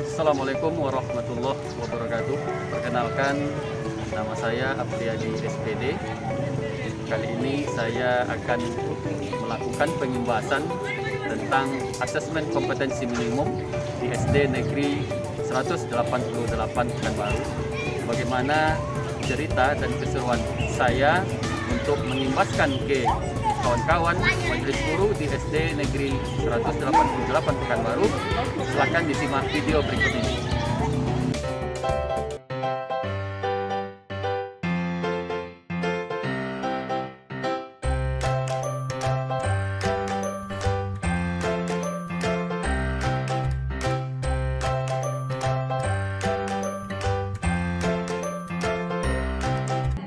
Assalamualaikum warahmatullahi wabarakatuh. Perkenalkan, nama saya Apriyadi SPD. Kali ini saya akan melakukan pengimbasan tentang asesmen kompetensi minimum di SD Negeri 188 Pekanbaru. Bagaimana cerita dan keseruan saya untuk mengimbaskan ke kawan-kawan majelis guru di SD Negeri 188 Pekanbaru. Silakan disimak video berikut ini.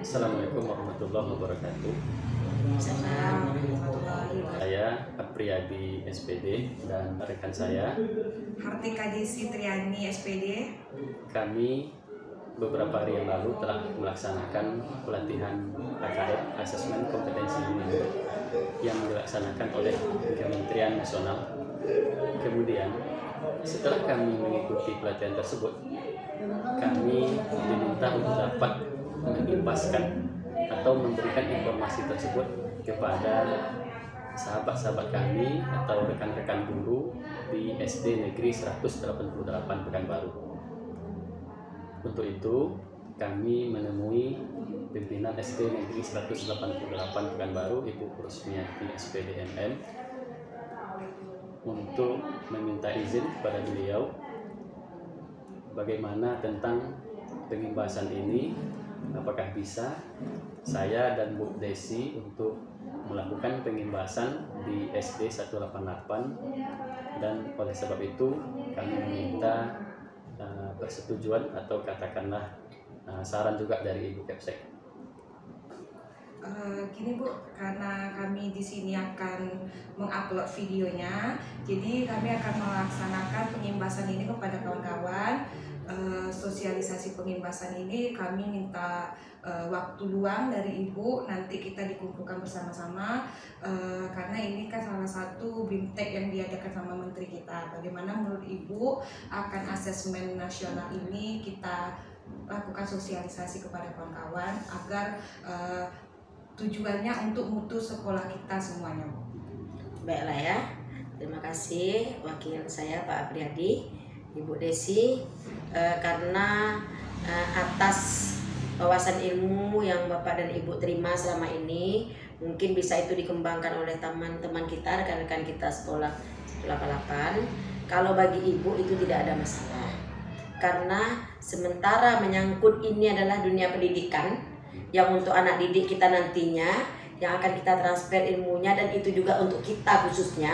Assalamualaikum warahmatullahi wabarakatuh. Saya Apriyadi SPD dan rekan saya Hartika Desi Triani SPD. Kami beberapa hari yang lalu telah melaksanakan pelatihan AKM Asesmen Kompetensi Minimum yang dilaksanakan oleh Kementerian Nasional. Kemudian setelah kami mengikuti pelatihan tersebut, kami diminta untuk dapat mengimbaskan atau memberikan informasi tersebut kepada sahabat-sahabat kami atau rekan-rekan guru di SD Negeri 188 Pekanbaru. Untuk itu, kami menemui pimpinan SD Negeri 188 Pekanbaru, Ibu Rusmiati SPD MM, untuk meminta izin kepada beliau bagaimana tentang pengimbasan ini, apakah bisa saya dan Bu Desi untuk melakukan pengimbasan di SD 188, dan oleh sebab itu kami meminta persetujuan atau katakanlah saran juga dari Ibu Kepsek. Gini Bu, karena kami di sini akan mengupload videonya, jadi kami akan melaksanakan pengimbasan ini kepada kawan-kawan. Sosialisasi pengimbasan ini kami minta waktu luang dari Ibu, nanti kita dikumpulkan bersama-sama, karena ini kan salah satu BIMTEK yang diadakan sama Menteri kita. Bagaimana menurut Ibu akan asesmen nasional ini kita lakukan sosialisasi kepada kawan-kawan agar tujuannya untuk mutu sekolah kita semuanya. Baiklah ya, terima kasih wakil saya Pak Apriyadi, Ibu Desi, karena atas wawasan ilmu yang Bapak dan Ibu terima selama ini, mungkin bisa itu dikembangkan oleh teman-teman kita, rekan-rekan kita sekolah 88. Kalau bagi Ibu itu tidak ada masalah, karena sementara menyangkut ini adalah dunia pendidikan yang untuk anak didik kita nantinya yang akan kita transfer ilmunya, dan itu juga untuk kita khususnya,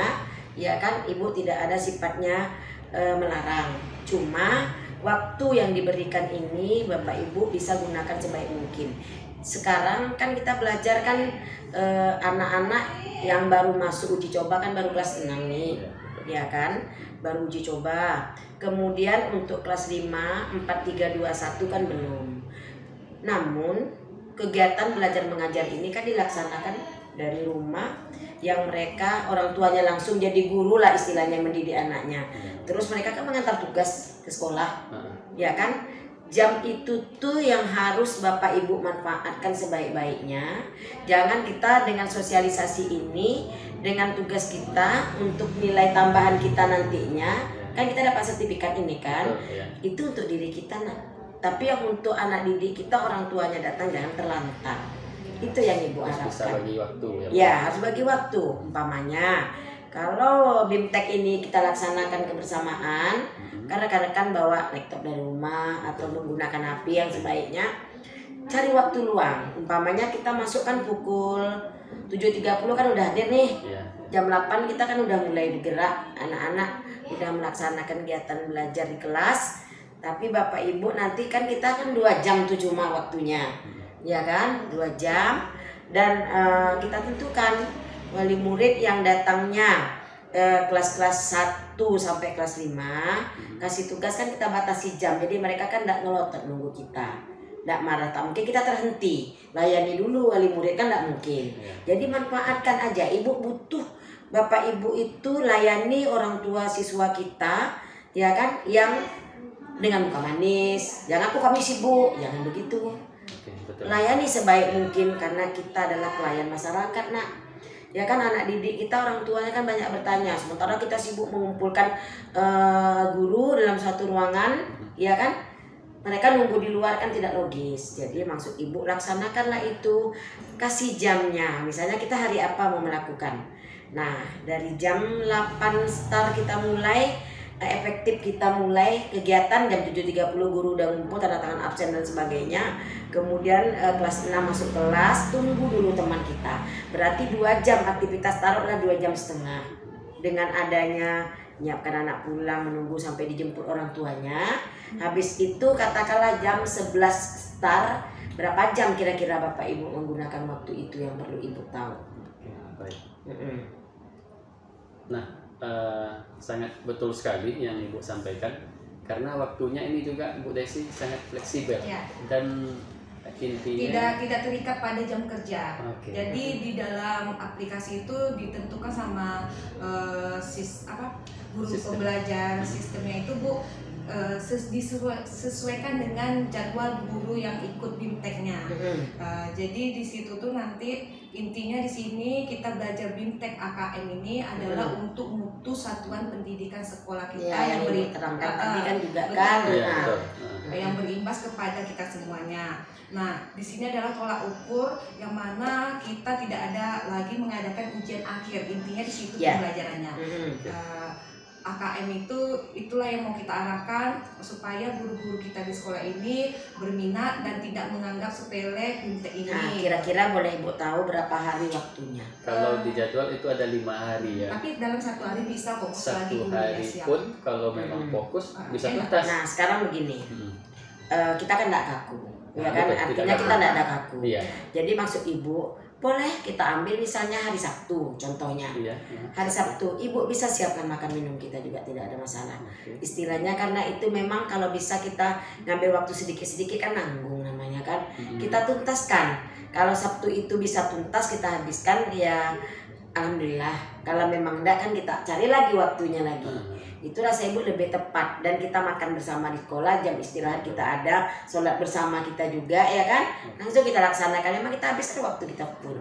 ya kan Ibu tidak ada sifatnya melarang. Cuma waktu yang diberikan ini Bapak Ibu bisa gunakan sebaik mungkin. Sekarang kan kita belajar kan anak-anak yang baru masuk uji coba kan baru kelas 6 nih, ya kan, baru uji coba. Kemudian untuk kelas 5, 4, 3, 2, 1 kan belum. Namun kegiatan belajar mengajar ini kan dilaksanakan dari rumah, yang mereka orang tuanya langsung jadi guru lah istilahnya, mendidik anaknya. Terus mereka kan mengantar tugas ke sekolah, ya kan. Jam itu tuh yang harus Bapak Ibu manfaatkan sebaik-baiknya. Jangan kita dengan sosialisasi ini, dengan tugas kita untuk nilai tambahan kita nantinya, kan kita dapat sertifikat ini kan, itu untuk diri kita tapi yang untuk anak didik kita, orang tuanya datang jangan terlantar. Itu yang Ibu harapkan. Bisa bagi waktu ya, ya, harus bagi waktu. Umpamanya kalau BIMTEK ini kita laksanakan kebersamaan, kan rekan-rekan bawa laptop dari rumah atau menggunakan HP yang sebaiknya cari waktu luang. Umpamanya kita masukkan pukul 7.30 kan udah hadir nih, jam 8 kita kan udah mulai bergerak, anak-anak udah melaksanakan kegiatan belajar di kelas. Tapi Bapak Ibu nanti kan kita kan 2 jam tuh cuma waktunya, ya kan, 2 jam. Dan kita tentukan wali murid yang datangnya kelas-kelas 1 sampai kelas 5, kasih tugas kan kita batasi jam, jadi mereka kan tidak ngelotot nunggu kita, tidak marah, tak mungkin kita terhenti layani dulu wali murid, kan tidak mungkin. Jadi manfaatkan aja. Ibu butuh Bapak Ibu itu layani orang tua siswa kita, ya kan, yang dengan muka manis. Jangan kami sibuk, jangan begitu. Oke, betul. Layani sebaik mungkin karena kita adalah pelayan masyarakat, nak. Ya kan anak didik kita, orang tuanya kan banyak bertanya, sementara kita sibuk mengumpulkan guru dalam satu ruangan, ya kan? Mereka nunggu di luar kan tidak logis. Jadi maksud ibu laksanakanlah itu, kasih jamnya. Misalnya kita hari apa mau melakukan. Nah dari jam 8 start kita mulai, efektif kita mulai kegiatan jam 7.30 guru udah ngumpul tanda tangan absen dan sebagainya. Kemudian kelas 6 masuk kelas, tunggu dulu teman kita. Berarti 2 jam aktivitas, taruhlah 2 jam setengah. Dengan adanya menyiapkan anak pulang, menunggu sampai dijemput orang tuanya. Habis itu katakanlah jam 11 start, berapa jam kira-kira Bapak Ibu menggunakan waktu itu yang perlu Ibu tahu. Oke, baik. Nah, sangat betul sekali yang Ibu sampaikan, karena waktunya ini juga Bu Desi sangat fleksibel Ya. dan intinya tidak terikat pada jam kerja. Oke. Jadi di dalam aplikasi itu ditentukan sama guru Sistem. pembelajar, sistemnya itu Bu, disesuaikan dengan jadwal guru yang ikut BIMTEK-nya. Jadi di situ tuh nanti intinya di sini kita belajar BIMTEK AKM ini adalah untuk mutu satuan pendidikan sekolah kita Ya, yang Ibu terangkan tadi kan juga kan. Iya, Nah, betul. yang berimbas kepada kita semuanya. Nah, di sini adalah tolak ukur yang mana kita tidak ada lagi mengadakan ujian akhir. Intinya di situ Ya. pembelajarannya. AKM itulah yang mau kita arahkan supaya guru-guru kita di sekolah ini berminat dan tidak menganggap sepele BIMTEK ini. Nah, kira-kira boleh Ibu tahu berapa hari waktunya? Kalau di jadwal itu ada 5 hari ya. Tapi dalam 1 hari bisa kok selagi Satu gurunya hari siap. pun kalau memang fokus bisa enak. tuntas. Nah, sekarang begini. Kita kan tidak kaku. Ya Nah, kan, betul, artinya tidak kita kaku. tidak ada kaku. Iya. Jadi maksud Ibu, boleh kita ambil misalnya hari Sabtu contohnya. Iya. Hari Sabtu, Ibu bisa siapkan makan minum kita juga, tidak ada masalah. Oke. Istilahnya karena itu memang kalau bisa kita ngambil waktu sedikit-sedikit kan nanggung namanya kan. Kita tuntaskan. Kalau Sabtu itu bisa tuntas kita habiskan ya alhamdulillah. Kalau memang enggak kan kita cari lagi waktunya lagi. Itu rasa Ibu lebih tepat, dan kita makan bersama di sekolah, jam istirahat kita ada, sholat bersama kita juga ya kan, langsung kita laksanakan. Memang kita habiskan waktu kita full.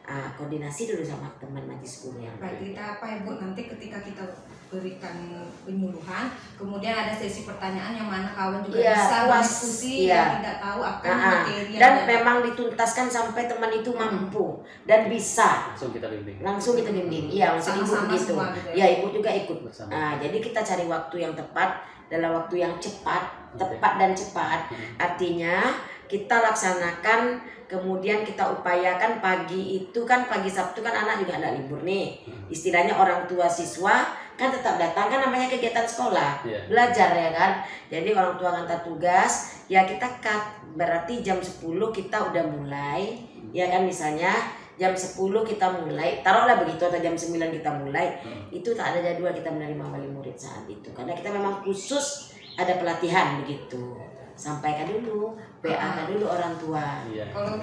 Koordinasi dulu sama teman majlis guru yang Baik, lain. kita apa ya Bu, nanti ketika kita berikan penyuluhan, kemudian ada sesi pertanyaan yang mana kawan juga Iya, bisa puas. berdiskusi Iya. yang tidak tahu akan materi yang Dan ada. memang dituntaskan sampai teman itu mampu dan bisa. Langsung kita bimbing. Langsung kita bimbing. Iya, maksud Ibu Sama-sama begitu. semua gitu ya. Ya, Ibu juga ikut. Bersama. Jadi kita cari waktu yang tepat dalam waktu yang cepat, tepat dan cepat. Artinya kita laksanakan, kemudian kita upayakan pagi itu kan, pagi Sabtu kan anak juga ada libur nih. Istilahnya orang tua siswa kan tetap datang, kan namanya kegiatan sekolah, Iya. belajar ya kan. Jadi orang tua ngantar tugas, ya kita cut. Berarti jam 10 kita udah mulai, ya kan, misalnya jam 10 kita mulai, taruhlah begitu, atau jam 9 kita mulai. Itu tak ada jadwal kita menerima wali murid saat itu, karena kita memang khusus ada pelatihan begitu. Sampaikan dulu, PA-kan dulu orang tua. Iya. Kalau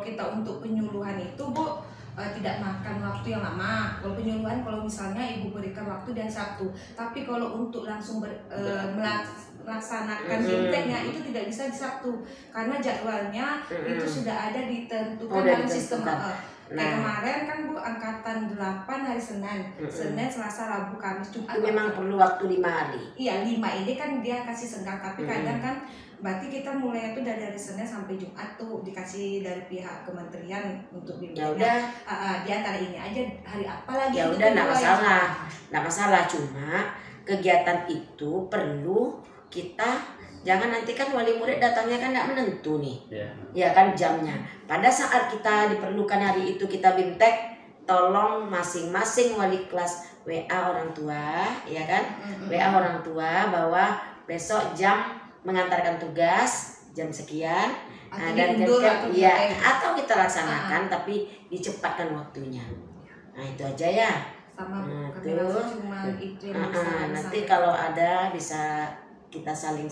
kita untuk penyuluhan itu Bu, tidak makan waktu yang lama. Kalau penyuluhan, kalau misalnya Ibu berikan waktu dan Sabtu, tapi kalau untuk langsung melaksanakan BIMTEK-nya itu tidak bisa di Sabtu, karena jadwalnya itu sudah ada ditentukan Udah dalam sistem. ditentukan. Kayak kemarin kan Bu, angkatan 8 hari Senin, Senin, Selasa, Rabu, Kamis, Jumat. Itu memang perlu waktu 5 hari. Iya, 5 ini kan dia kasih senggang, tapi kadang kan berarti kita mulai itu dari Senin sampai Jumat tuh dikasih dari pihak kementerian untuk Ya bimbingan. udah, Di antara ini aja hari apa lagi? ya itu udah, nggak kedua masalah, nggak masalah. Cuma kegiatan itu perlu kita, jangan nanti kan wali murid datangnya kan nggak menentu nih, Iya. ya kan jamnya. Pada saat kita diperlukan hari itu kita BIMTEK, tolong masing-masing wali kelas WA orang tua, ya kan, WA orang tua bahwa besok jam mengantarkan tugas jam sekian. Atau Dan diundur jam, atau ya, diundur. atau kita laksanakan tapi dicepatkan waktunya. Nah itu aja ya. sama Nah, kami tuh. rasa cuma itu yang bisa kami Nanti sampaikan. kalau ada bisa kita saling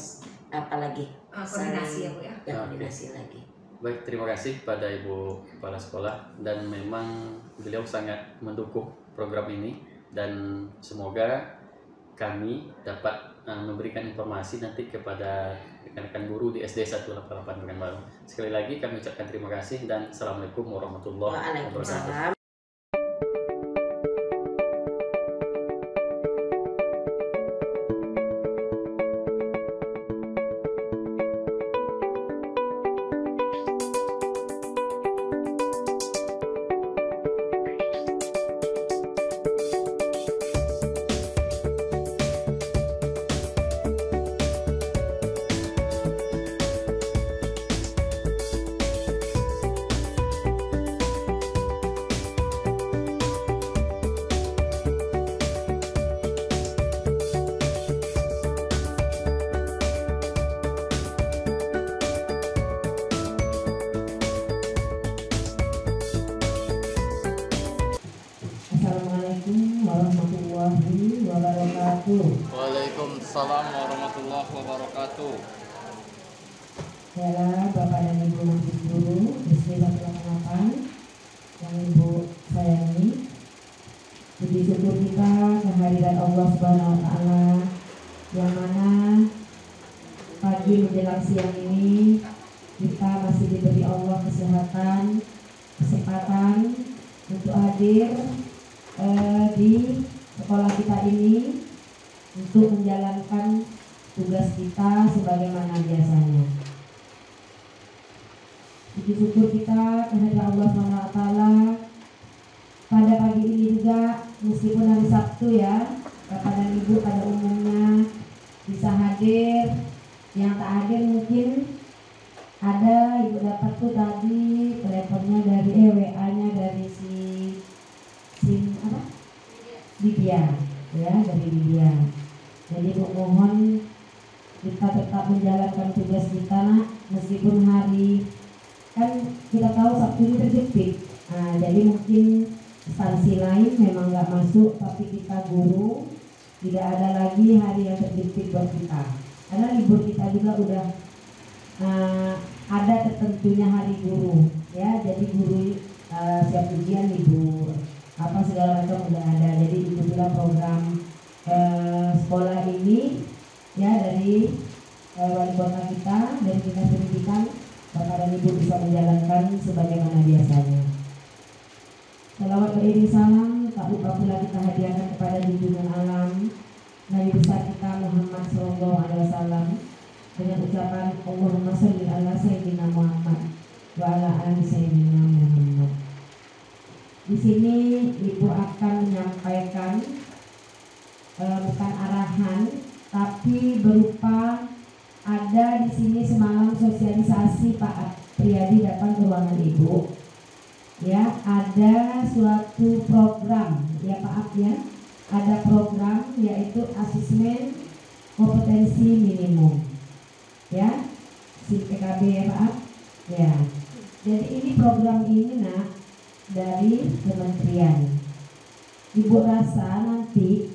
apa lagi? Koordinasi ya Bu ya. Ya, koordinasi lagi. Baik, terima kasih pada Ibu Kepala Sekolah, dan memang beliau sangat mendukung program ini, dan semoga kami dapat memberikan informasi nanti kepada rekan-rekan guru di SD 188 Pekanbaru. Sekali lagi kami ucapkan terima kasih dan Assalamualaikum warahmatullahi wabarakatuh. Waalaikumsalam. Assalamualaikum warahmatullahi wabarakatuh. Waalaikumsalam warahmatullahi wabarakatuh. Saya Bapak dan Ibu Masjid Guru SD 188 yang Ibu sayangi. Puji syukur kita kehadiran Allah Subhanahu wa taala yang mana pagi menjelang siang ini kita masih diberi Allah kesehatan, kesempatan untuk hadir di sekolah kita ini untuk menjalankan tugas kita sebagaimana biasanya. Puji syukur kita kehadiran Allah SWT pada pagi ini juga, meskipun hari Sabtu ya, Bapak dan Ibu pada umumnya bisa hadir. Yang tak hadir mungkin ada Ibu dapat tuh tadi teleponnya dari WA-nya dari Lydia ya, dari Lydia. Jadi mohon kita tetap menjalankan tugas kita nak, meskipun hari kan kita tahu Sabtu ini terjepit. Nah, jadi mungkin instansi lain memang nggak masuk, tapi kita guru tidak ada lagi hari yang terjepit buat kita. Karena libur kita juga udah ada tertentunya hari guru ya, jadi guru siap ujian libur apa segala macam udah ada. Jadi itulah program sekolah ini ya dari wali kota kita, dari dinas pendidikan. Bapak dan Ibu bisa menjalankan sebagaimana biasanya. Salawat beriring salam tak lupa pula kita hadiahkan kepada junjungan alam Nabi besar kita Muhammad SAW dengan ucapan Allahumma sholli ala sayyidina Muhammad wa ala ali sayyidina Muhammad. Di sini Ibu akan menyampaikan bukan arahan, tapi berupa ada di sini semalam sosialisasi Pak Priyadi datang ke ruangan Ibu. Ya, ada suatu program ya Pak ya. Ada program yaitu asesmen kompetensi minimum. Ya, si PKB ya Pak. Ya. Jadi ini program ini nak dari kementerian. Ibu rasa nanti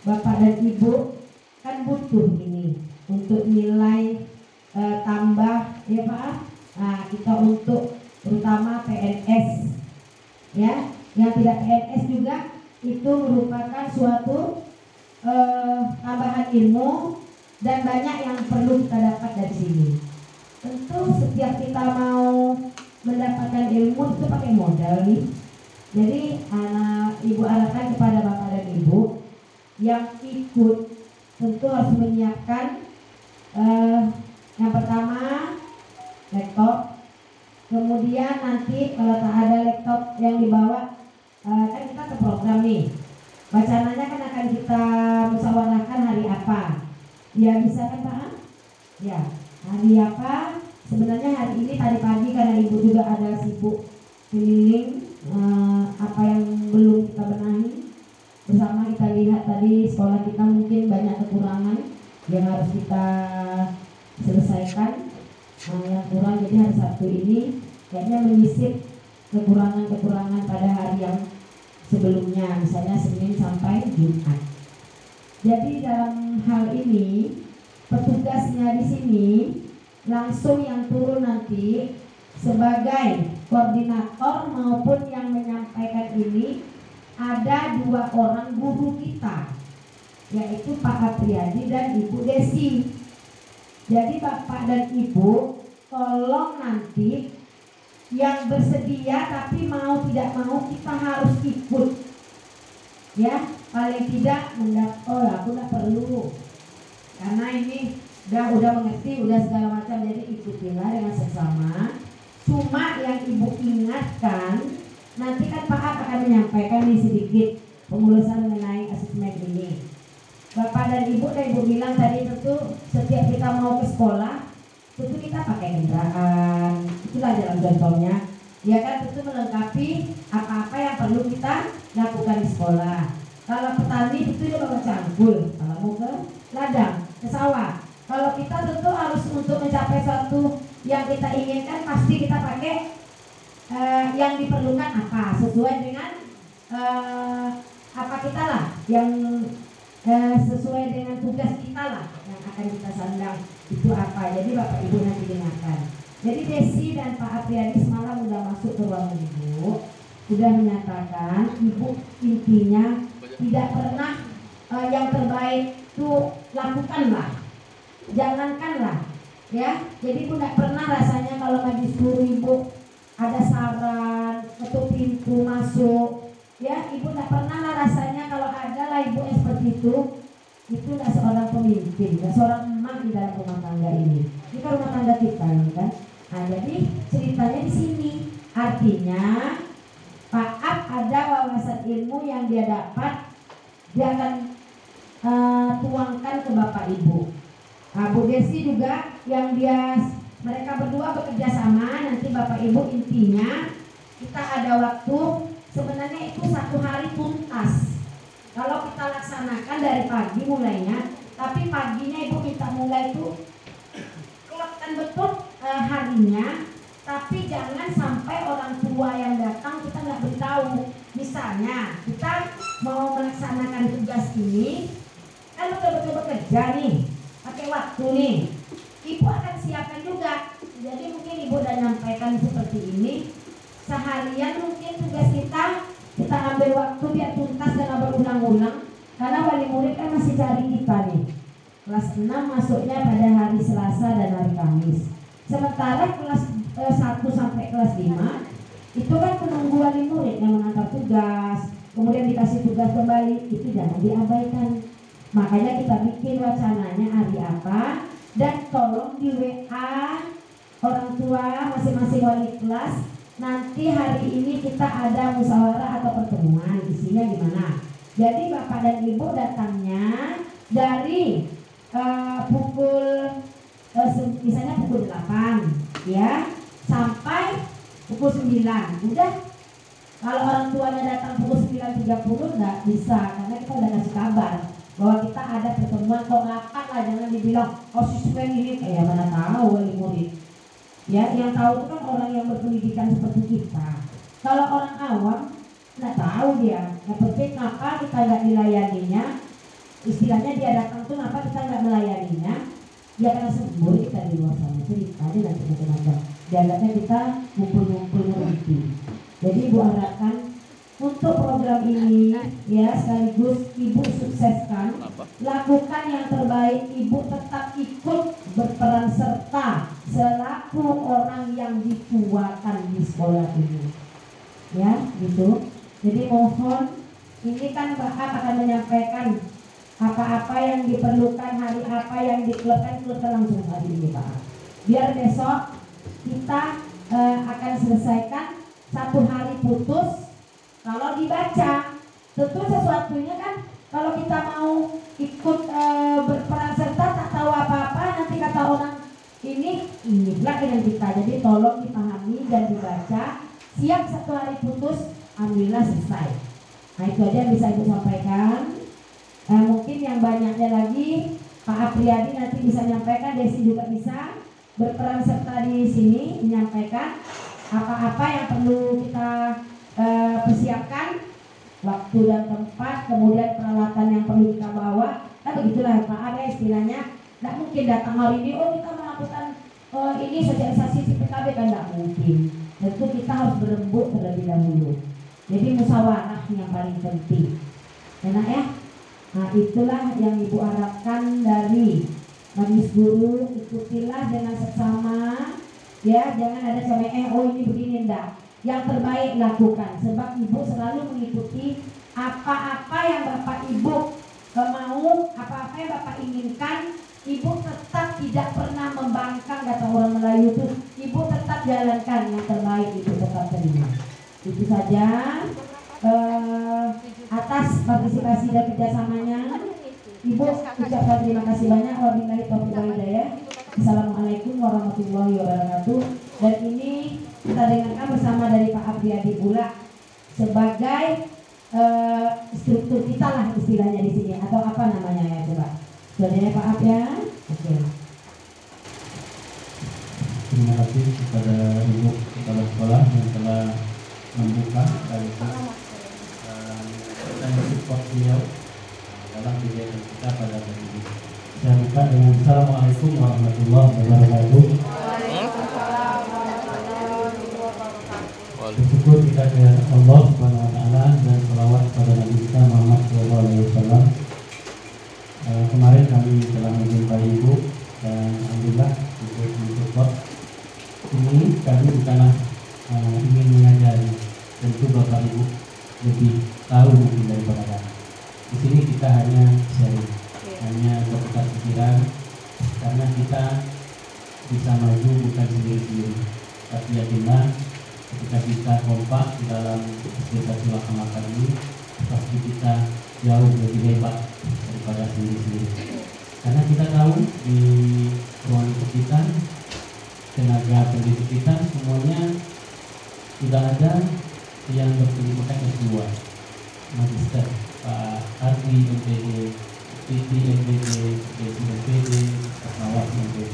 Bapak dan Ibu kan butuh ini untuk nilai tambah ya Pak. Nah, kita untuk terutama PNS ya, yang tidak PNS juga itu merupakan suatu tambahan ilmu dan banyak yang perlu kita dapat dari sini. Tentu setiap kita mau mendapatkan ilmu itu pakai modal nih. Jadi Ibu arahkan kepada Bapak dan Ibu yang ikut tentu harus menyiapkan yang pertama laptop, kemudian nanti kalau tak ada laptop yang dibawa kan kita ke program nih, wacananya kan akan kita musyawarahkan hari apa ya, bisa kan Pak? Ya, hari apa? Sebenarnya hari ini tadi pagi karena Ibu juga ada sibuk keliling apa yang belum kita benahi bersama, kita lihat tadi sekolah kita mungkin banyak kekurangan yang harus kita selesaikan yang kurang. Jadi hari Sabtu ini kayaknya menyisip kekurangan-kekurangan pada hari yang sebelumnya, misalnya Senin sampai Jumat. Jadi dalam hal ini petugasnya di sini langsung yang turun nanti sebagai koordinator maupun yang menyampaikan ini ada 2 orang guru kita. yaitu Pak Apriyadi dan Ibu Desi. Jadi Bapak dan Ibu tolong nanti yang bersedia tapi mau tidak mau kita harus ikut, ya paling tidak oh aku nggak perlu karena ini udah mengerti udah segala macam, jadi ikutilah dengan seksama. Cuma yang Ibu ingatkan, nanti kan Pak Ab akan menyampaikan di sedikit pemulusan mengenai asesmen ini. Bapak dan Ibu bilang tadi tentu setiap kita mau ke sekolah tentu kita pakai kendaraan, itulah jalan contohnya, ya kan, tentu melengkapi apa-apa yang perlu kita lakukan di sekolah. Kalau petani itu dia bawa cangkul, kalau mau ke ladang, ke sawah. Kalau kita tentu harus untuk mencapai suatu yang kita inginkan pasti kita pakai yang diperlukan apa sesuai dengan apa kita lah yang sesuai dengan tugas kita lah yang akan kita sandang itu apa. Jadi Bapak Ibu nanti dengarkan. Jadi Desi dan Pak Apriyadi semalam udah masuk ke ruangan Ibu, sudah menyatakan Ibu intinya tidak pernah yang terbaik itu lakukanlah, jangankanlah, ya. Jadi Ibu tidak pernah rasanya kalau majlis guru Ibu ada saran atau pintu masuk, ya Ibu tidak pernah lah rasanya kalau ada lah Ibu seperti itu tidak seorang pemimpin, tidak seorang emak di dalam rumah tangga ini. Ini kan rumah tangga kita ini kan. Nah jadi ceritanya di sini artinya Pak Ab ada wawasan ilmu yang dia dapat, dia akan tuangkan ke Bapak Ibu. Nah, Bu Desi juga yang mereka berdua bekerja sama. Nanti Bapak Ibu intinya kita ada waktu, sebenarnya itu 1 hari tuntas kalau kita laksanakan dari pagi mulainya, tapi paginya Ibu kita mulai itu kelakkan betul harinya, tapi jangan sampai orang tua yang datang kita nggak beritahu. Misalnya kita mau melaksanakan tugas ini kan betul-betul bekerja nih, pakai waktu nih, Ibu akan siapkan juga. Jadi mungkin Ibu udah nyampaikan seperti ini, seharian mungkin tugas kita ambil waktu biar tuntas dan berulang-ulang, karena wali murid kan masih cari kita nih. Kelas 6 masuknya pada hari Selasa dan hari Kamis, sementara kelas 1 sampai kelas 5 itu kan menunggu wali murid yang mengantar tugas, kemudian dikasih tugas kembali, itu jangan diabaikan. Makanya kita bikin wacananya hari apa, dan tolong di WA orang tua masing-masing wali kelas, nanti hari ini kita ada musyawarah atau pertemuan, isinya gimana. Jadi Bapak dan Ibu datangnya dari pukul misalnya pukul 8 ya sampai pukul 9. Udah, kalau orang tuanya datang pukul 9.30 nggak bisa, karena kita udah kasih kabar bahwa kita ada pertemuan kok 8 lah, jangan dibilang asesmen ini kayak mana tahu wali murid. Ya, yang tahu itu kan orang yang berpendidikan seperti kita. Kalau orang awam nggak tahu dia. Yang penting kenapa kita nggak dilayaninya, istilahnya dia datang tuh kenapa kita nggak melayaninya? Ya karena sembur kita di luar sana cerita dia dan macam-macam. Dianggapnya kita ngumpul-ngumpul nanti. Jadi Ibu harapkan untuk program ini ya sekaligus Ibu sukseskan, lakukan yang terbaik. Ibu tetap ikut berperan serta selaku orang yang dituakan di sekolah ini, ya gitu. Jadi mohon, ini kan Bapak akan menyampaikan apa-apa yang diperlukan, hari apa yang dikeluarkan langsung hari ini Pak. Biar besok kita akan selesaikan 1 hari putus. Kalau dibaca, tentu sesuatunya kan kalau kita mau ikut berperan serta tak tahu apa-apa, nanti kata orang ini lagi dengan kita. Jadi tolong dipahami dan dibaca. Siap 1 hari putus, alhamdulillah selesai. Nah itu aja yang bisa Ibu sampaikan. Mungkin yang banyaknya lagi Pak Apriyadi nanti bisa menyampaikan, Desi juga bisa berperan serta di sini menyampaikan apa-apa yang perlu kita persiapkan, waktu dan tempat, kemudian peralatan yang perlu kita bawa. Kan begitulah Pak, ada istilahnya. Tidak mungkin datang hari ini, oh kita melakukan ini sosialisasi PKB, kan tidak mungkin. Tentu kita harus berembuk terlebih dahulu. Jadi musyawarah yang paling penting. Enak ya? Nah, itulah yang Ibu harapkan dari Majelis Guru. Ikutilah dengan seksama, ya, jangan ada CME, oh ini begini, enggak. Yang terbaik lakukan, sebab Ibu selalu mengikuti apa-apa yang Bapak Ibu mau, apa-apa yang Bapak inginkan. Ibu tetap tidak pernah membangkang, kata orang Melayu itu. Ibu tetap jalankan yang terbaik, Ibu tetap terima. Itu saja. Atas partisipasi dan kerjasamanya, Ibu ucapkan terima kasih banyak. Wabillahi taufiq wal hidayah. Assalamualaikum warahmatullahi wabarakatuh. Dan ini kita dengarkan bersama dari Pak Apriyadi Bulak sebagai struktur kita lah istilahnya di sini, atau apa namanya ya, coba. Sebenarnya Pak Ap ya. Oke. Terima kasih kepada Ibu Kepala Sekolah yang telah membuka sekaligus dan support beliau dalam kegiatan kita pada hari ini. Saya buka dengan Assalamualaikum warahmatullahi wabarakatuh. Bersyukur kita kepada Allah Subhanahu wa taala dan selawat kepada Nabi kita Muhammad SAW. Kemarin kami telah menjumpai Ibu dan alhamdulillah untuk mensupport. Ini kami bukanlah ingin mengajari, tentu Bapak Ibu lebih tahu mungkin daripada kami. Di sini kita hanya sharing, hanya bertukar pikiran, karena kita bisa maju bukan sendiri-sendiri, tapi yakinlah ketika kita kompak di dalam desa Sulawesi ini, pasti kita jauh lebih hebat daripada sendiri-sendiri. Karena kita tahu di ruang kita, tenaga pendidik kita semuanya sudah ada yang berpendidikan S2, magister, Pak Ardi MPD, PT MPD, DPD, Pesawat MPD.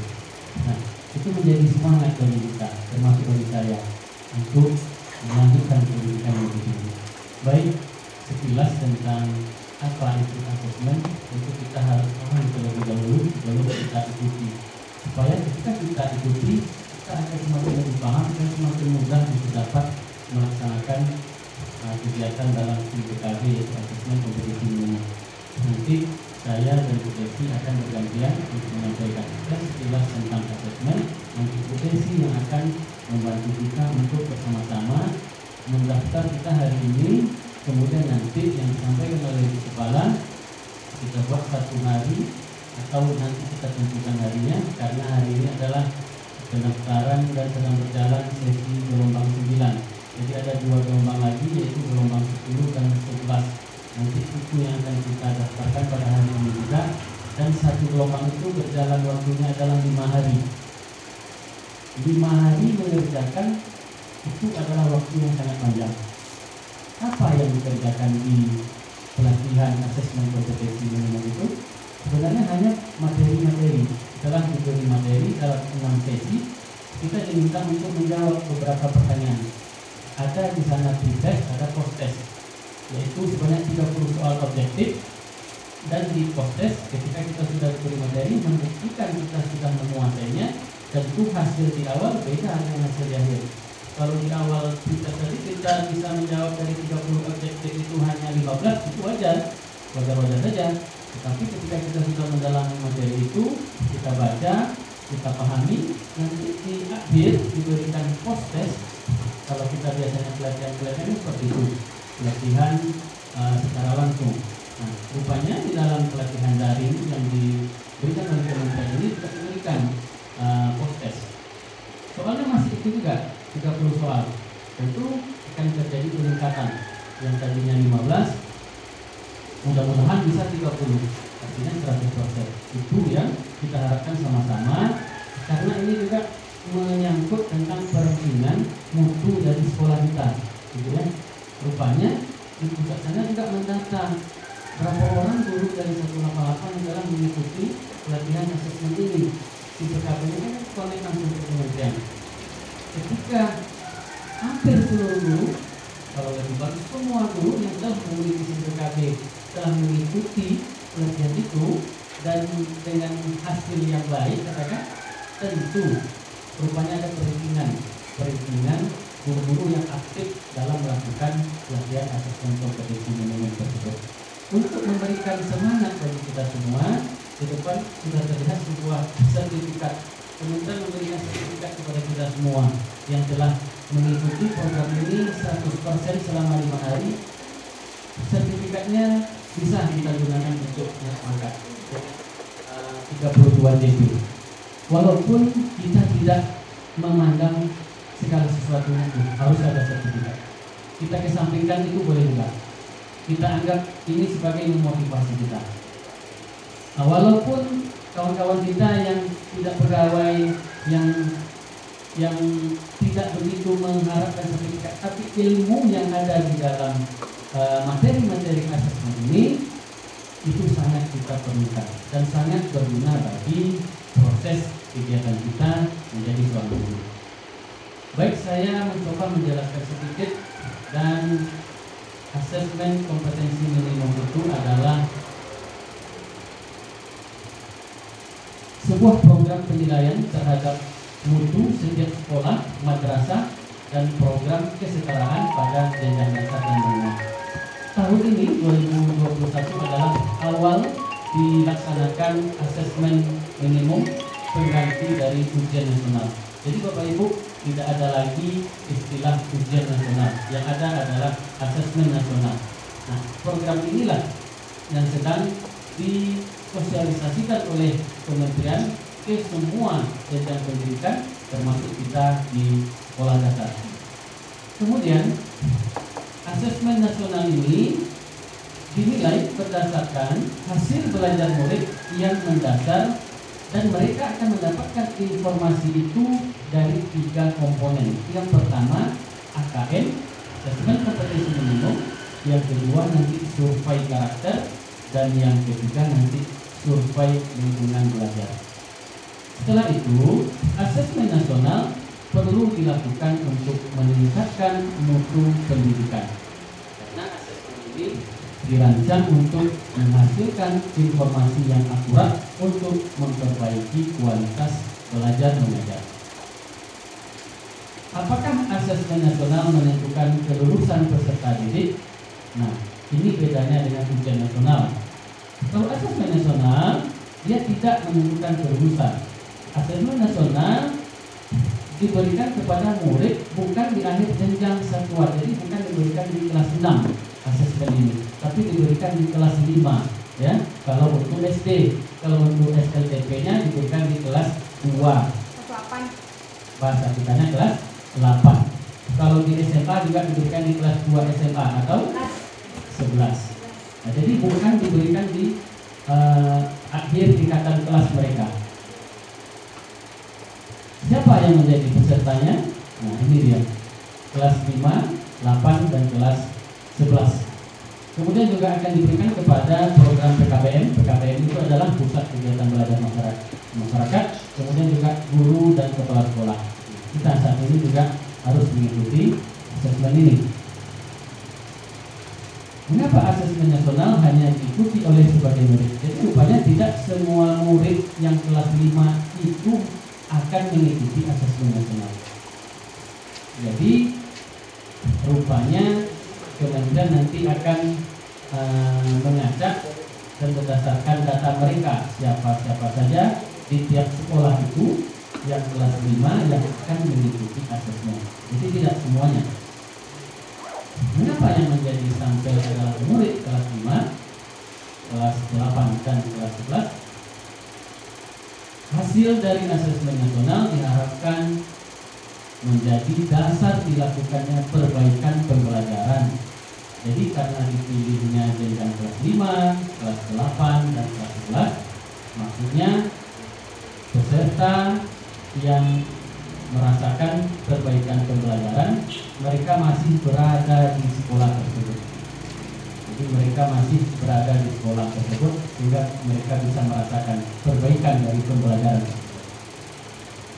Nah, itu menjadi semangat bagi kita, termasuk bagi saya, untuk melanjutkan pendidikan yang lebih tinggi. Baik, sekilas tentang apa itu asesmen, itu kita harus paham terlebih dahulu, lalu kita ikuti. Supaya ketika kita ikuti, kita akan semakin lebih paham dan semakin mudah untuk dapat melaksanakan kegiatan dalam PKB, asesmen kompetisi minimum. Nanti saya dan Bu Desi akan bergantian untuk menyampaikan sekilas tentang asesmen, nanti Bu Desi yang akan membantu kita untuk bersama-sama mendaftar kita hari ini. Kemudian nanti yang disampaikan oleh Ibu Kepala kita buat satu hari, atau nanti kita tentukan harinya, karena hari ini adalah pendaftaran dan sedang berjalan sesi gelombang 9. Jadi ada 2 gelombang lagi, yaitu gelombang 10 dan 11. Nanti itu yang akan kita daftarkan pada hari ini juga. Dan satu gelombang itu berjalan waktunya adalah 5 hari. 5 hari mengerjakan itu adalah waktu yang sangat panjang. Apa yang dikerjakan di pelatihan asesmen kompetensi minimum itu? Sebenarnya hanya materi-materi. Setelah diberi materi dalam 6 sesi, kita diminta untuk menjawab beberapa pertanyaan. Ada di sana pre-test, ada post-test, yaitu sebanyak 30 soal objektif. Dan di post-test, ketika kita sudah diberi materi, membuktikan kita sudah menguasainya. Tentu hasil di awal beda dengan hasil di akhir. Kalau di awal pre-test tadi kita bisa menjawab dari 30 objektif itu hanya 15, itu wajar-wajar saja. Tetapi ketika kita sudah mendalami materi itu, kita baca, kita pahami, nanti di akhir diberikan post-test. Kalau kita biasanya pelatihan seperti itu, pelatihan secara langsung. Nah, rupanya di dalam pelatihan daring yang diberikan oleh kementerian ini kita diberikan post-test. Soalnya masih itu juga 30 soal. Tentu akan terjadi peningkatan yang tadinya 15, mudah-mudahan bisa 30, artinya 100%. Itu yang kita harapkan sama-sama, karena ini juga menyangkut tentang perizinan mutu dari sekolah kita, gitu ya. Rupanya di pusat sana juga mendata berapa orang guru dari 188 yang dalam mengikuti pelatihan asesmen ini. Di PKB-nya kan konek langsung ke kementerian. Ketika hampir seluruh guru, kalau lebih bagus semua guru yang telah memiliki PKB telah mengikuti pelatihan itu dan dengan hasil yang baik, katakan tentu rupanya ada perizinan guru-guru yang aktif dalam melakukan pelatihan asesmen kompetensi minimum tersebut. untuk memberikan semangat bagi kita semua, ke depan sudah terlihat sebuah sertifikat. Kementerian memberikan sertifikat kepada kita semua yang telah mengikuti program ini 100% selama 5 hari. Sertifikatnya bisa kita gunakan untuk angkat 32 DP. Walaupun kita tidak memandang segala sesuatu itu harus ada sertifikat, kita kesampingkan itu boleh juga. Kita anggap ini sebagai memotivasi kita. Nah, walaupun kawan-kawan kita yang tidak pegawai, yang tidak begitu mengharapkan sertifikat, tapi ilmu yang ada di dalam materi-materi asesmen ini itu sangat kita perlukan dan sangat berguna bagi proses kegiatan kita menjadi seorang guru. Baik, saya mencoba menjelaskan sedikit. Dan asesmen kompetensi minimum itu adalah sebuah program penilaian terhadap mutu setiap sekolah, madrasah, dan program kesetaraan pada jenjang dasar dan menengah. Tahun ini 2021 adalah awal dilaksanakan asesmen minimum pengganti dari ujian nasional. Jadi Bapak Ibu, tidak ada lagi istilah ujian nasional, yang ada adalah asesmen nasional. Nah, program inilah yang sedang disosialisasikan oleh kementerian ke semua jenjang pendidikan, termasuk kita di sekolah dasar. Kemudian asesmen nasional ini dinilai berdasarkan hasil belajar murid yang mendasar, dan mereka akan mendapatkan informasi itu dari 3 komponen. Yang pertama AKM, asesmen kompetensi minimum. Yang kedua nanti survei karakter, dan yang ketiga nanti survei lingkungan belajar. Setelah itu, asesmen nasional perlu dilakukan untuk meningkatkan mutu pendidikan. Karena asesmen ini dirancang untuk menghasilkan informasi yang akurat untuk memperbaiki kualitas belajar mengajar. Apakah asesmen nasional menentukan kelulusan peserta didik? Nah, ini bedanya dengan ujian nasional. Kalau asesmen nasional, dia tidak menentukan kelulusan. Asesmen nasional diberikan kepada murid bukan di akhir jenjang satuan, jadi bukan diberikan di kelas 6 asesmen ini, tapi diberikan di kelas 5 ya. Kalau untuk SD, kalau untuk SLTP-nya diberikan di kelas 2. Bahasa kitanya kelas 8. Kalau di SMA juga diberikan di kelas 2 SMA atau 11. Nah, jadi bukan diberikan di akhir tingkatan kelas mereka. Siapa yang menjadi pesertanya? Nah, ini dia. Kelas 5, 8, dan kelas 11. Kemudian juga akan diberikan kepada program PKBM. PKBM itu adalah pusat kegiatan belajar masyarakat. Kemudian juga guru dan kepala sekolah. Kita saat ini juga harus mengikuti asesmen ini. Mengapa asesmen nasional hanya diikuti oleh sebagian murid? Jadi rupanya tidak semua murid yang kelas 5 itu akan mengikuti asesmen nasional. Jadi rupanya kemudian nanti akan mengacak dan berdasarkan data mereka siapa saja di tiap sekolah itu yang kelas 5 yang akan mengikuti asesmen. Jadi tidak semuanya. Mengapa yang menjadi sampel adalah murid kelas 5, kelas 8, dan kelas 11? Hasil dari asesmen nasional diharapkan menjadi dasar dilakukannya perbaikan pembelajaran. Jadi karena dipilihnya jenjang kelas 5, kelas 8, dan kelas 11, maksudnya peserta yang merasakan perbaikan pembelajaran, mereka masih berada di sekolah tersebut. Jadi mereka masih berada di sekolah tersebut sehingga mereka bisa merasakan perbaikan dari pembelajaran.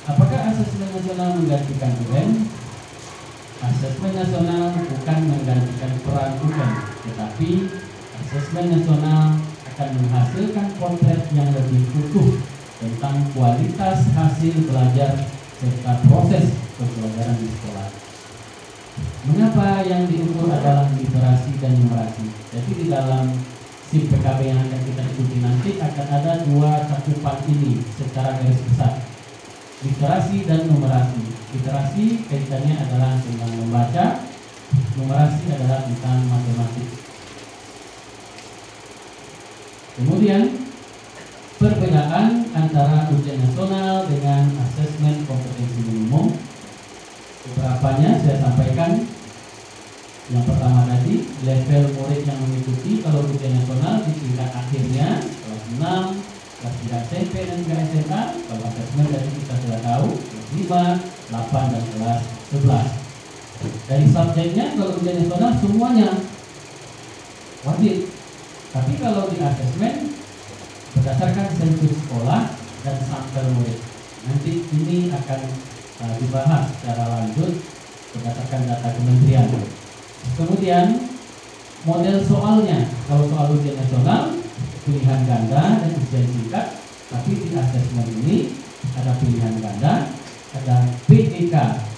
Apakah asesmen nasional menggantikan UN? Asesmen nasional bukan menggantikan peran UN, tetapi asesmen nasional akan menghasilkan potret yang lebih utuh tentang kualitas hasil belajar serta proses pembelajaran di sekolah. Mengapa yang diukur adalah literasi dan numerasi? Jadi di dalam SIP PKB yang akan kita ikuti nanti akan ada dua cakupan ini secara garis besar, literasi dan numerasi. Literasi kaitannya adalah tentang membaca, numerasi adalah tentang matematik. Kemudian perbedaan antara ujian nasional dengan asesmen kompetensi minimum, beberapanya saya sampaikan. Yang pertama tadi, level murid yang mengikuti kalau ujian nasional di tingkat akhirnya kelas 6, kelas 3 SMP dan juga SMA. Kalau asesmen tadi kita sudah tahu kelas 5, 8 dan kelas 11. Dari subjeknya kalau ujian nasional semuanya wajib. Tapi kalau di asesmen berdasarkan sensus sekolah dan sampel murid. Nanti ini akan dibahas secara lanjut berdasarkan data kementerian. Kemudian model soalnya, kalau soal ujian nasional pilihan ganda dan ujian singkat, tapi di asesmen ini ada pilihan ganda, ada PGK,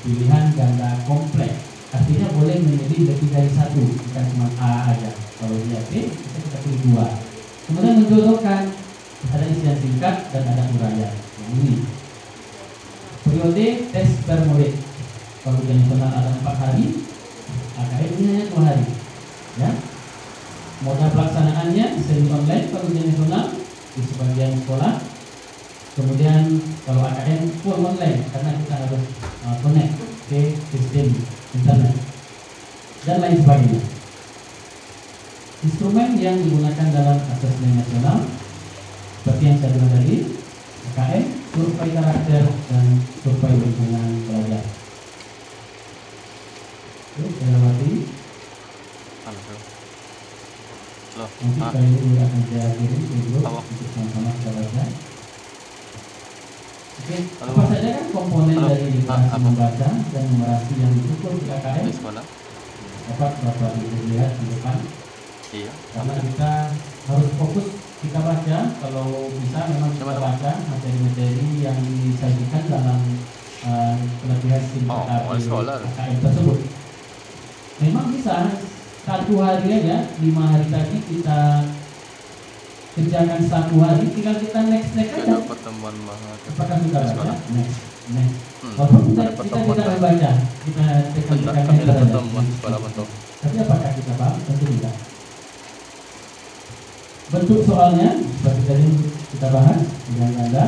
pilihan ganda kompleks. Artinya boleh memilih lebih dari satu, bukan cuma A aja. Kalau dia P, bisa kita pilih 2. Kemudian menjodohkan, ada isian singkat dan ada uraian. Yang ini periode tes per murid. Kalau ujian nasional ada 4 hari, AKM ini hanya 2 hari. Ya. Moda pelaksanaannya semi online kalau ujian nasional di sebagian sekolah. Kemudian kalau AKM full online karena kita harus connect ke sistem internet dan lain sebagainya. Instrumen yang digunakan dalam asesmen nasional seperti yang saya bilang tadi, AKM, survei karakter dan survei lingkungan belajar. Oke, saya lewati. Nanti kali ini akan saya kirim ke grup untuk sama-sama kita baca. Oke, apa saja kan komponen dari literasi membaca dan numerasi yang diukur di AKM? Dapat Bapak Ibu lihat di depan. Iya. Karena kita harus fokus kita baca. Kalau bisa memang kita baca materi-materi yang disajikan dalam pelatihan singkat AKM tersebut. Memang bisa 1 hari aja, 5 hari tadi kita kerjakan 1 hari, tinggal kita next aja. Pertemuan Apakah sudah baca? Next. Walaupun kita tidak membaca, kita tekan pertemuan sekolah bentuk. Tapi apakah kita paham? Tentu tidak. Bentuk soalnya seperti tadi kita bahas dengan ganda,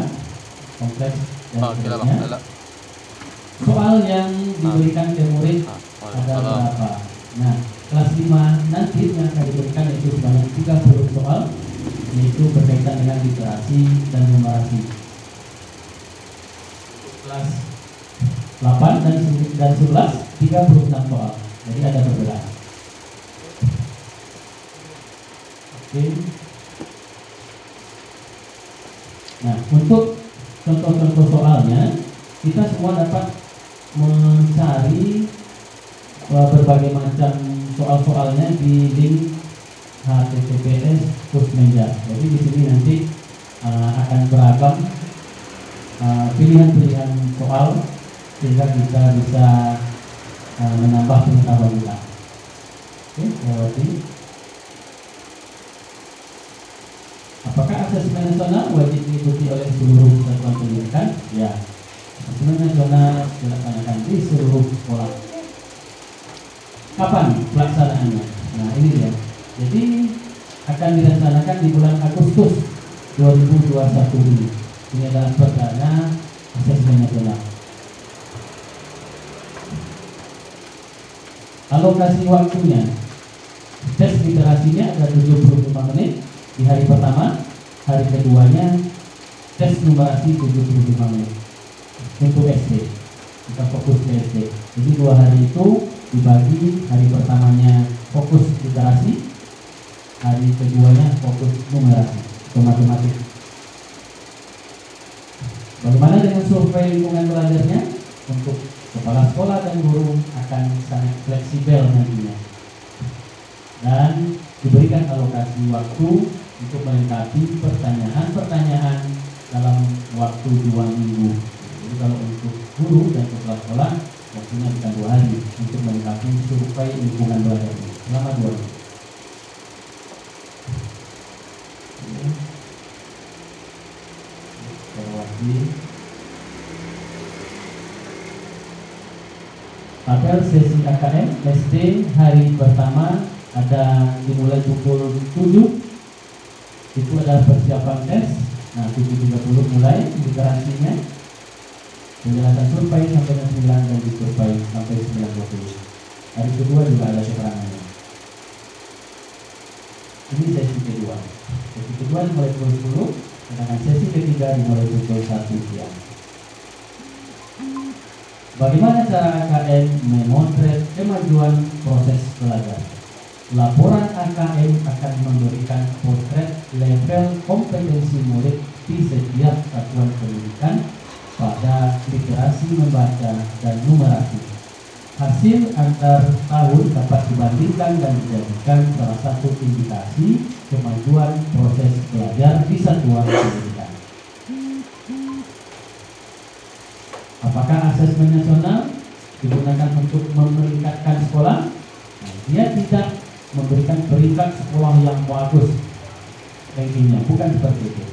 kompleks dan sebagainya. Soal yang diberikan ke murid ada berapa? Nah, kelas 5 nanti yang akan diberikan itu sebanyak 30 soal, yaitu berkaitan dengan literasi dan numerasi. Kelas 8 dan 11 36 soal. Jadi ada perbedaan. Oke. Nah, untuk contoh-contoh soalnya kita semua dapat mencari berbagai macam soal-soalnya di link https Pusmenja. Jadi di sini nanti akan beragam pilihan-pilihan soal sehingga kita bisa menambah pengetahuan kita. Oke, lewati. Apakah asesmen nasional wajib diikuti oleh seluruh satuan pendidikan? Ya, asesmen nasional dilaksanakan di seluruh sekolah. Kapan pelaksanaannya? Nah, ini dia. Jadi akan dilaksanakan di bulan Agustus 2021 ini. Ini adalah perdana asesmen nasional. Alokasi waktunya, tes literasinya ada 75 menit di hari pertama, hari keduanya tes numerasi 75 menit untuk SD. Kita fokus ke SD. Jadi 2 hari itu dibagi, hari pertamanya fokus literasi, hari keduanya fokus numerasi atau matematik. Bagaimana dengan survei lingkungan belajarnya? Untuk kepala sekolah dan guru akan sangat fleksibel nantinya, dan diberikan alokasi waktu untuk melengkapi pertanyaan-pertanyaan dalam waktu 2 minggu. Jadi kalau untuk guru dan kepala sekolah waktunya bukan 2 hari untuk melengkapi survei lingkungan belajar selama 2 minggu. Terwakili. Tabel sesi AKM SD hari pertama ada dimulai pukul 7. Itu adalah persiapan tes. Nah, 7.30 mulai literasinya. Penjelasan survei sampai jam 9 dan disurvei sampai 9.20. Hari kedua juga ada keterangannya. Ini sesi kedua. Sesi kedua dimulai pukul 10, sedangkan sesi ketiga dimulai pukul 1 siang. Bagaimana cara AKM memotret kemajuan proses belajar? Laporan AKM akan memberikan potret level kompetensi murid di setiap satuan pendidikan pada literasi membaca dan numerasi. Hasil antar tahun dapat dibandingkan dan dijadikan salah satu indikasi kemajuan proses belajar di satuan pendidikan. Apakah asesmen nasional digunakan untuk meningkatkan sekolah? Nah, dia tidak memberikan peringkat sekolah yang bagus rankingnya, bukan seperti itu.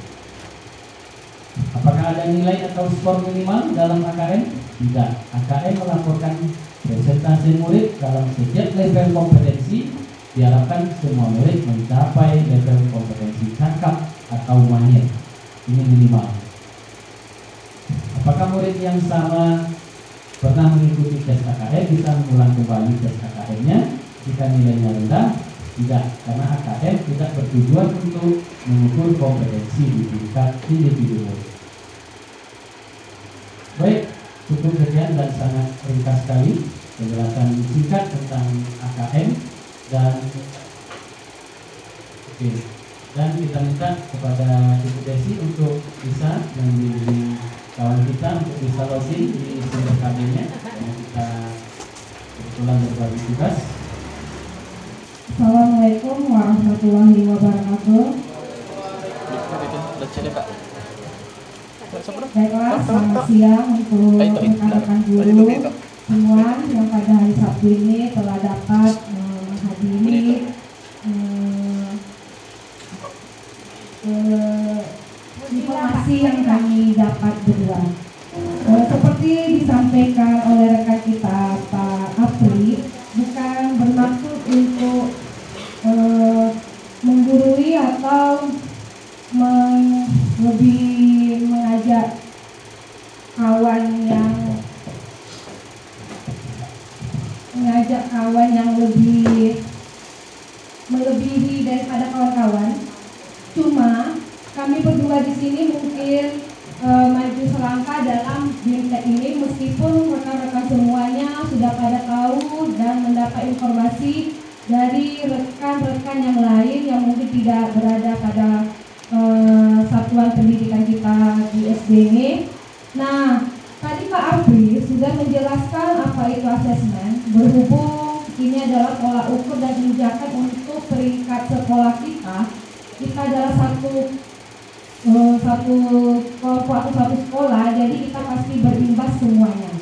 Apakah ada nilai atau skor minimal dalam AKM? Tidak. AKM melaporkan presentasi murid dalam setiap level kompetensi. Diharapkan semua murid mencapai level kompetensi cakap atau mahir. Ini minimal. Apakah murid yang sama pernah mengikuti tes AKM bisa mengulang kembali tes AKM-nya jika nilainya rendah? Tidak, karena AKM tidak bertujuan untuk mengukur kompetensi di tingkat individu murid. Baik, cukup sekian dan sangat ringkas sekali penjelasan singkat tentang AKM dan dan kita minta kepada Ibu Desi untuk bisa membimbing kawan kita untuk bisa login di sumber kabelnya yang kita kebetulan berbagi tugas. Assalamualaikum warahmatullahi wabarakatuh. Baiklah, selamat siang untuk rekan-rekan guru semua yang pada hari Sabtu ini telah dapat menghadiri informasi yang kami dapat berdua. Seperti disampaikan oleh rekan kita Pak Apri, bukan bermaksud untuk menggurui atau lebih mengajak kawan yang lebih melebihi daripada kawan-kawan. Cuma kami berdua di sini mungkin maju selangkah dalam BIMTEK ini, meskipun rekan-rekan semuanya sudah pada tahu dan mendapat informasi dari rekan-rekan yang lain yang mungkin tidak berada pada satuan pendidikan kita di SD ini. Nah, tadi Pak Apri sudah menjelaskan apa itu asesmen, berhubung ini adalah tolak ukur dan pijakan untuk peringkat sekolah kita. Kita adalah satu kelompok atau satu sekolah, jadi kita pasti berimbas semuanya.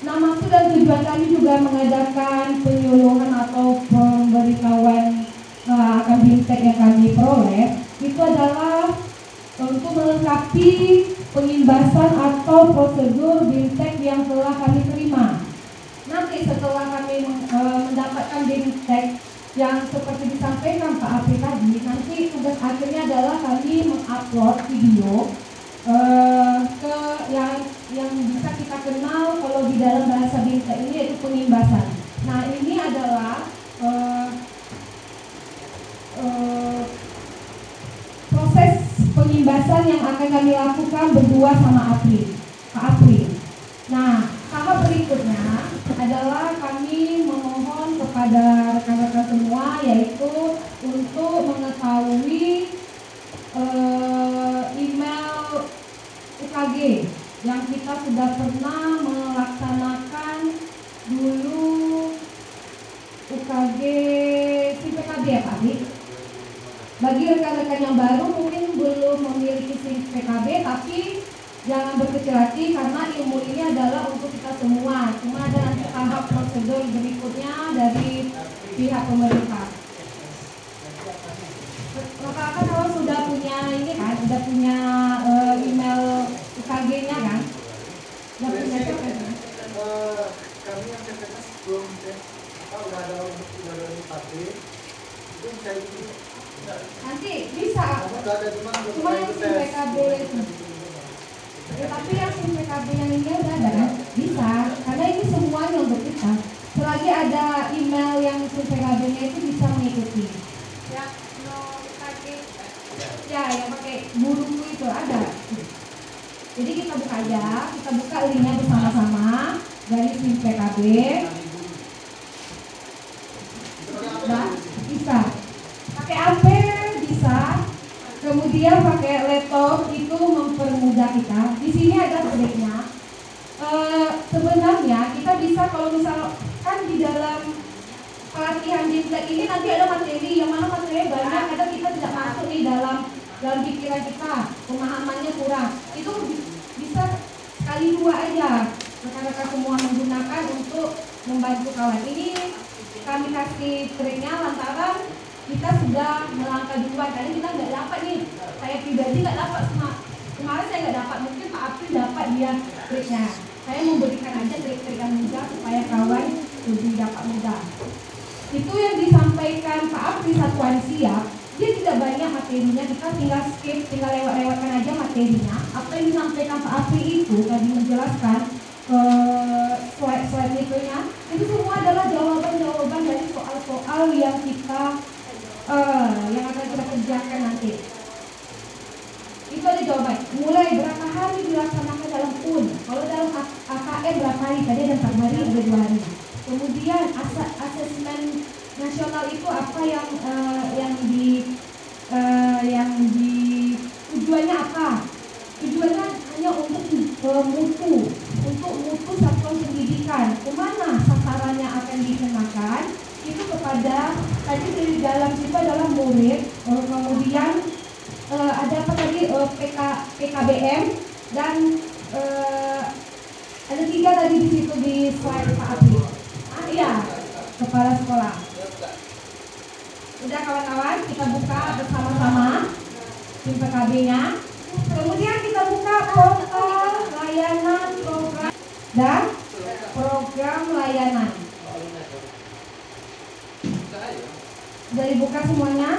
Nah, maksud dan tujuan kami juga mengadakan penyuluhan atau pemberitahuan akan BIMTEK yang kami peroleh itu adalah untuk melengkapi pengimbasan atau prosedur BIMTEK yang telah kami terima. Nanti setelah kami mendapatkan BIMTEK yang seperti disampaikan Pak Apri tadi, nanti tugas akhirnya adalah kami mengupload video ke yang bisa kita kenal kalau di dalam bahasa BIMTEK ini yaitu pengimbasan. Nah, ini adalah proses pengimbasan yang akan kami lakukan berdua sama Pak Apri. Nah, tahap berikutnya adalah kami memohon kepada rekan-rekan semua yaitu untuk mengetahui email UKG yang kita sudah pernah melaksanakan dulu UKG SIM PKB ya Pak Apri. Bagi rekan-rekan yang baru mungkin belum memiliki SIM PKB, tapi jangan berkecil hati karena ilmu ini adalah untuk kita semua. Cuma ada nanti tahap prosedur berikutnya dari pihak pemerintah. Maka kalau sudah punya ini kan, sudah punya email PKB yang ini udah ada kan? Bisa, karena ini semuanya untuk kita. Selagi ada email yang PKB-nya itu bisa mengikuti. Ya, ya yang pakai buruku itu ada. Jadi kita buka aja, kita buka linknya bersama-sama dari SIM PKB. Nah, bisa. Pakai HP bisa. Kemudian pakai laptop itu mempermudah kita. Di sini ada triknya. Sebenarnya kita bisa kalau misalkan di dalam pelatihan di ini nanti ada materi yang mana materi banyak, kadang kita tidak masuk di dalam pikiran kita, pemahamannya kurang. Itu bisa sekali dua aja rekan-rekan semua menggunakan untuk membantu kawan. Ini kami kasih triknya lantaran kita sudah melangkah duluan, karena kita nggak dapat nih, saya pribadi nggak dapat kemarin saya nggak dapat, mungkin Pak Apri dapat dia triknya. Saya memberikan aja trik-trik yang mudah supaya kawan lebih dapat mudah. Itu yang disampaikan Pak Apri satuan siap, dia tidak banyak materinya, kita tinggal skip, tinggal lewat-lewatkan aja materinya. Apa yang disampaikan Pak Apri itu tadi menjelaskan slide-slide itu semua adalah jawaban-jawaban dari soal-soal yang kita yang akan kita kerjakan nanti. Itu ada jawaban. Mulai berapa hari dilaksanakan dalam PUN. Kalau dalam AKM berapa hari? Tadi ada 4 hari, ada 2 hari. Kemudian asesmen nasional itu apa yang di tujuannya apa? Tujuannya hanya untuk mutu satuan pendidikan. Kemana sasarannya akan dikenakan? Itu kepada tadi di dalam situ adalah murid, kemudian ada apa tadi PKBM dan ada 3 tadi di situ di slide Pak Abdi. Iya, kepala sekolah. Udah kawan-kawan, kita buka bersama-sama SIM PKB-nya. Kemudian kita buka portal layanan program dan program layanan. Sudah dibuka semuanya?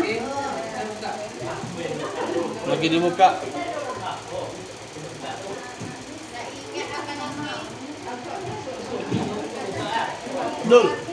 Lagi dibuka. Dul.